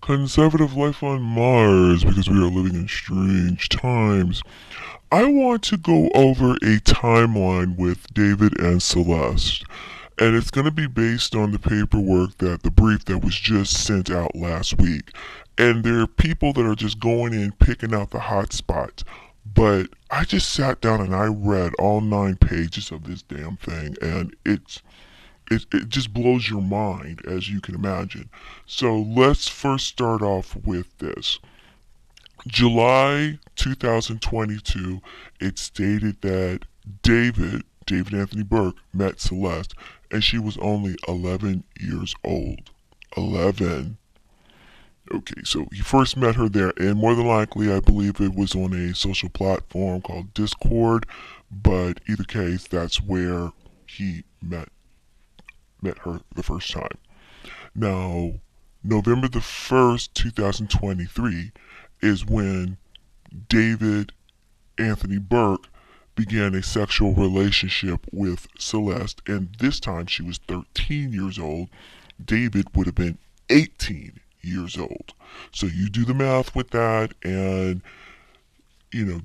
Conservative life on Mars because we are living in strange times. I want to go over a timeline with David and Celeste, and it's going to be based on the paperwork the brief that was just sent out last week. And there are people that are just going in picking out the hot spots. But I just sat down and I read all 9 pages of this damn thing, and it just blows your mind, as you can imagine. So let's first start off with this. July 2022, it stated that David Anthony Burke, met Celeste, and she was only 11 years old. 11. Okay, so he first met her there, and more than likely, I believe it was on a social platform called Discord, but either case, that's where he met her the first time. Now, November the 1st, 2023 is when David Anthony Burke began a sexual relationship with Celeste, and this time she was 13 years old. David would have been 18 years old. So you do the math with that, and you know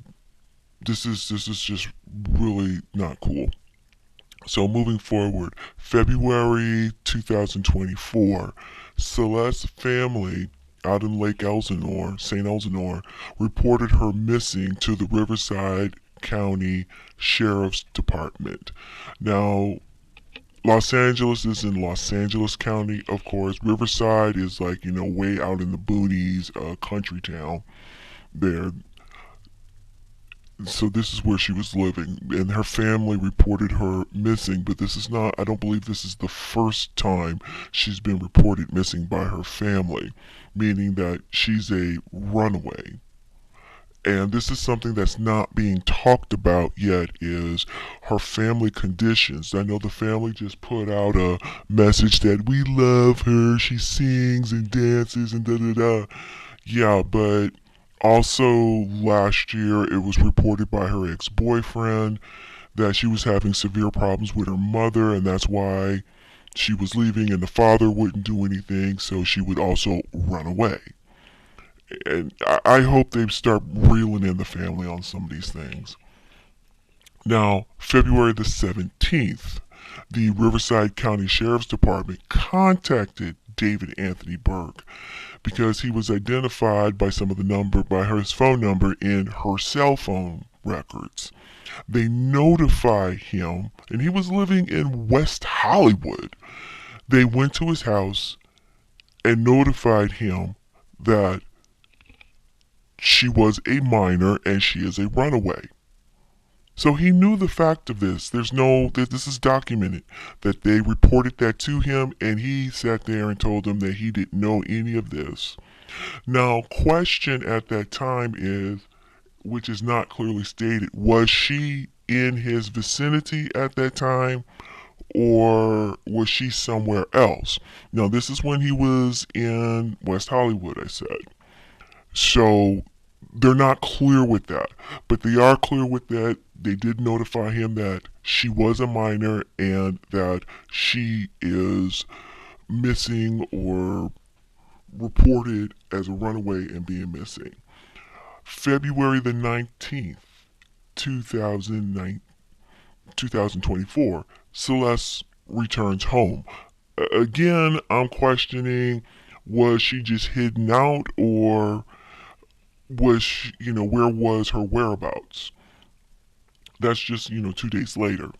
this is just really not cool. So moving forward, February 2024, Celeste's family out in Lake Elsinore, St. Elsinore, reported her missing to the Riverside County Sheriff's Department. Now, Los Angeles is in Los Angeles County, of course. Riverside is like, way out in the boonies, country town there. So this is where she was living, and her family reported her missing, but I don't believe this is the first time she's been reported missing by her family, meaning that she's a runaway. And this is something that's not being talked about yet, is her family conditions. I know the family just put out a message that we love her, she sings and dances and da da da. Yeah, but also last year it was reported by her ex-boyfriend that she was having severe problems with her mother, and that's why she was leaving, and the father wouldn't do anything, so she would also run away. And I hope they start reeling in the family on some of these things. Now, February the 17th, the Riverside County Sheriff's Department contacted David Anthony Burke because he was identified by his phone number in her cell phone records. They notified him, and he was living in West Hollywood. They went to his house and notified him that she was a minor and she is a runaway. So he knew the fact of this. This is documented, that they reported that to him, and he sat there and told them that he didn't know any of this. Now, question at that time is, which is not clearly stated, was she in his vicinity at that time, or was she somewhere else? Now, this is when he was in West Hollywood, I said. So they're not clear with that, but they are clear with that they did notify him that she was a minor and that she is missing or reported as a runaway and being missing. February the 19th, 2024, Celeste returns home. Again, I'm questioning, was she just hidden out, or was she, where was her whereabouts? That's just, 2 days later.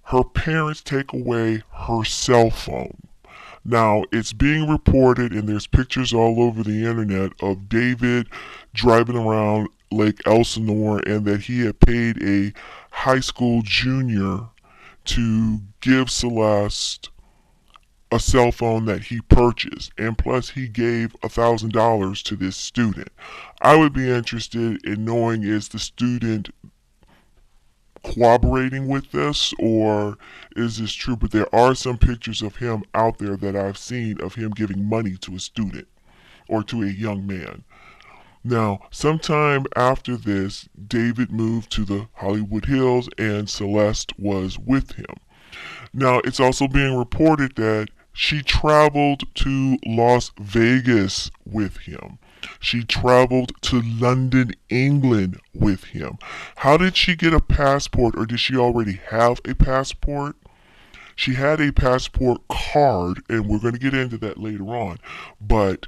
Her parents take away her cell phone. Now, it's being reported, and there's pictures all over the internet of David driving around Lake Elsinore, and that he had paid a high school junior to give Celeste a cell phone that he purchased, and plus he gave $1,000 to this student. I would be interested in knowing, is the student cooperating with this, or is this true? But there are some pictures of him out there that I've seen of him giving money to a student or to a young man. Now, sometime after this, David moved to the Hollywood Hills, and Celeste was with him. Now, it's also being reported that She traveled to Las Vegas with him. She traveled to London, England with him. How did she get a passport, or did she already have a passport? She had a passport card, and we're going to get into that later on. But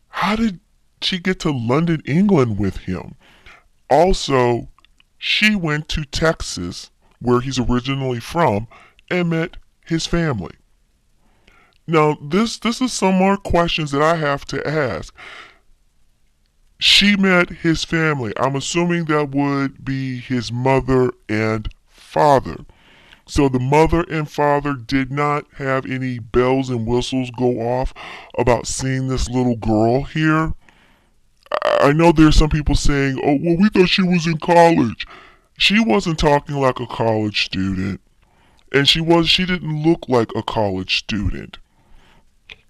how did she get to London, England with him? Also, she went to Texas, where he's originally from, and met his family. Now, this is some more questions that I have to ask. She met his family. I'm assuming that would be his mother and father. So the mother and father did not have any bells and whistles go off about seeing this little girl here. I know there's some people saying, oh, well, we thought she was in college. She wasn't talking like a college student. And she didn't look like a college student.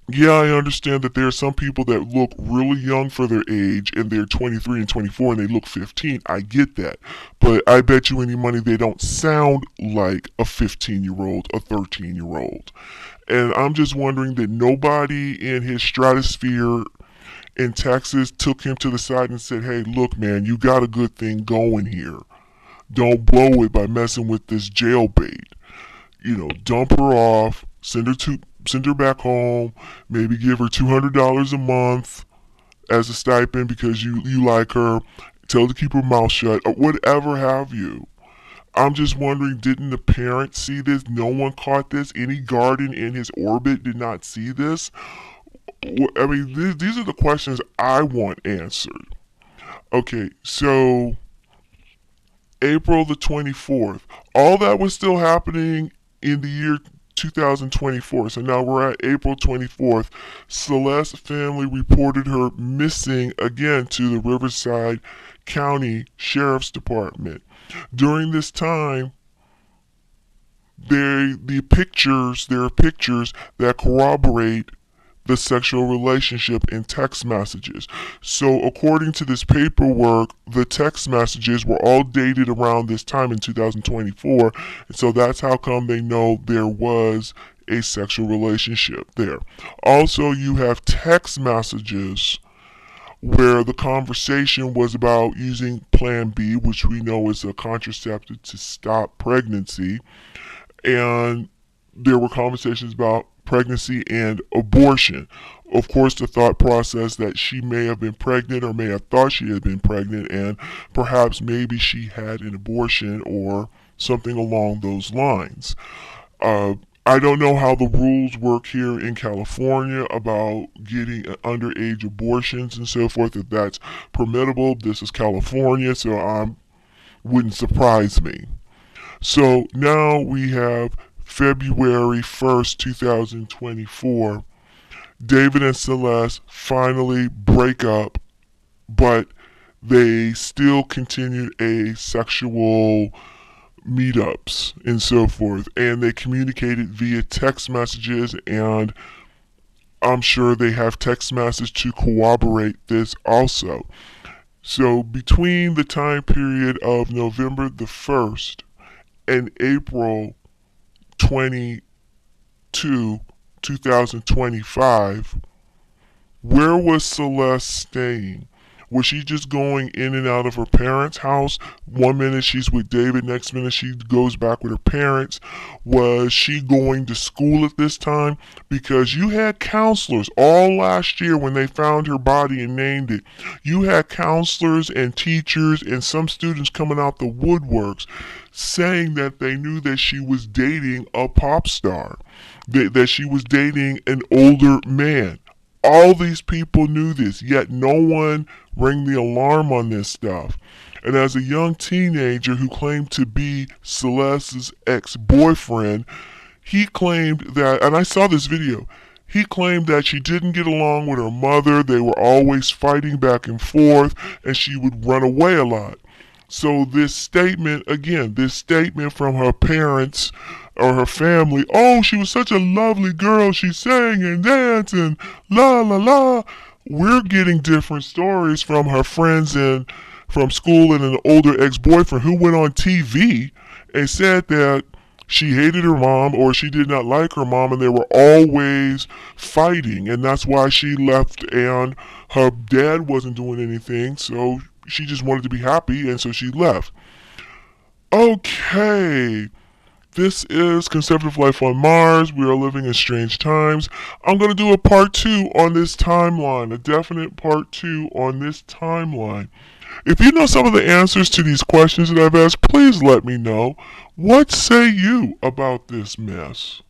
Yeah, I understand that there are some people that look really young for their age and they're 23 and 24 and they look 15. I get that. But I bet you any money they don't sound like a 15-year-old, a 13-year-old. And I'm just wondering that nobody in his stratosphere in Texas took him to the side and said, hey, look, man, you got a good thing going here. Don't blow it by messing with this jailbait. Dump her off, send her back home, maybe give her $200 a month as a stipend because you like her, tell her to keep her mouth shut, or whatever have you. I'm just wondering, didn't the parents see this? No one caught this? Any guardian in his orbit did not see this? I mean, these are the questions I want answered. Okay, so April the 24th. All that was still happening in the year 2024. So now we're at April 24th. Celeste family reported her missing again to the Riverside County Sheriff's Department. During this time, there are pictures that corroborate the sexual relationship in text messages. So according to this paperwork, the text messages were all dated around this time in 2024. And so that's how come they know there was a sexual relationship there. Also, you have text messages where the conversation was about using Plan B, which we know is a contraceptive to stop pregnancy. And there were conversations about pregnancy and abortion. Of course, the thought process that she may have been pregnant or may have thought she had been pregnant and perhaps maybe she had an abortion or something along those lines. I don't know how the rules work here in California about getting underage abortions and so forth, if that's permittable. This is California, so wouldn't surprise me. So now we have February 1st, 2024. David and Celeste finally break up, but they still continued a sexual meetups and so forth, and they communicated via text messages, and I'm sure they have text messages to corroborate this also. So between the time period of November the 1st and April 2025, where was Celeste staying? Was she just going in and out of her parents' house? One minute she's with David, next minute she goes back with her parents. Was she going to school at this time? Because you had counselors all last year when they found her body and named it. You had counselors and teachers and some students coming out the woodworks saying that they knew that she was dating a pop star, that she was dating an older man. All these people knew this, yet no one rang the alarm on this stuff. And as a young teenager who claimed to be Celeste's ex-boyfriend, he claimed that, and I saw this video, he claimed that she didn't get along with her mother, they were always fighting back and forth, and she would run away a lot. So this statement from her parents or her family, oh, she was such a lovely girl, she sang and danced and la la la. We're getting different stories from her friends and from school and an older ex-boyfriend who went on TV and said that She hated her mom, or she did not like her mom, and they were always fighting, and that's why she left. And her dad wasn't doing anything, so she just wanted to be happy, and so she left. Okay, this is Conservative Life on Mars. We are living in strange times. I'm going to do a part two on this timeline, a definite part two on this timeline. If you know some of the answers to these questions that I've asked, please let me know. What say you about this mess?